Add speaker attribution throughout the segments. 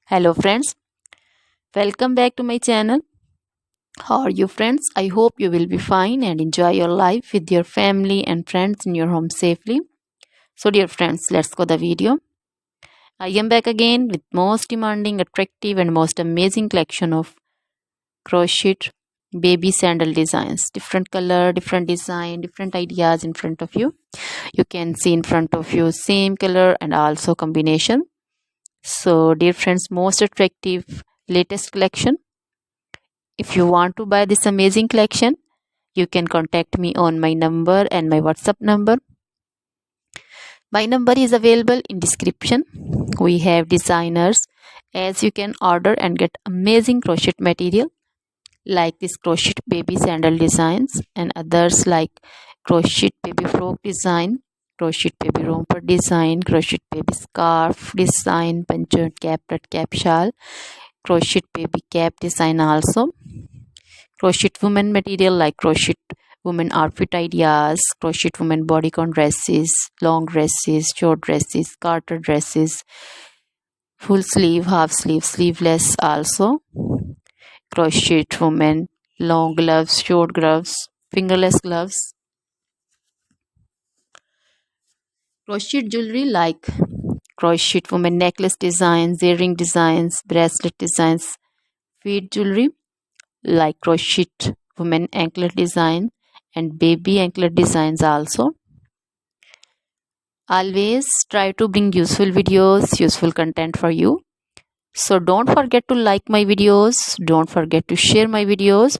Speaker 1: Hello friends, welcome back to my channel. How are you friends? I hope you will be fine and enjoy your life with your family and friends in your home safely. So dear friends, let's go the video. I am back again with most demanding, attractive and most amazing collection of crochet baby sandal designs. Different color, different design, different ideas in front of you. You can see in front of you same color and also combination. So dear friends, most attractive latest collection. If you want to buy this amazing collection, you can contact me on my number and my WhatsApp number. My number is available in description. We have designers as you can order and get amazing crochet material like this crochet baby sandal designs and others like crochet baby frock design, crochet baby romper design, crochet baby scarf design, punch cap, red cap shawl, crochet baby cap design also. Crochet women material like crochet women outfit ideas, crochet women bodycon dresses, long dresses, short dresses, garter dresses, full sleeve, half sleeve, sleeveless also, crochet women long gloves, short gloves, fingerless gloves, crochet jewelry like crochet women necklace designs, earring designs, bracelet designs, bead jewelry like crochet women anklet design and baby anklet designs also. Always try to bring useful videos, useful content for you. So don't forget to like my videos, don't forget to share my videos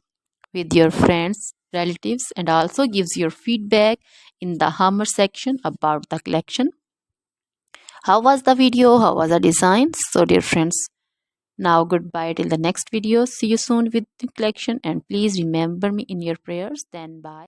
Speaker 1: with your friends, relatives and also gives your feedback in the hammer section about the collection. How was the video? How was the design? So dear friends, now goodbye till the next video. See you soon with the collection and please remember me in your prayers. Then bye.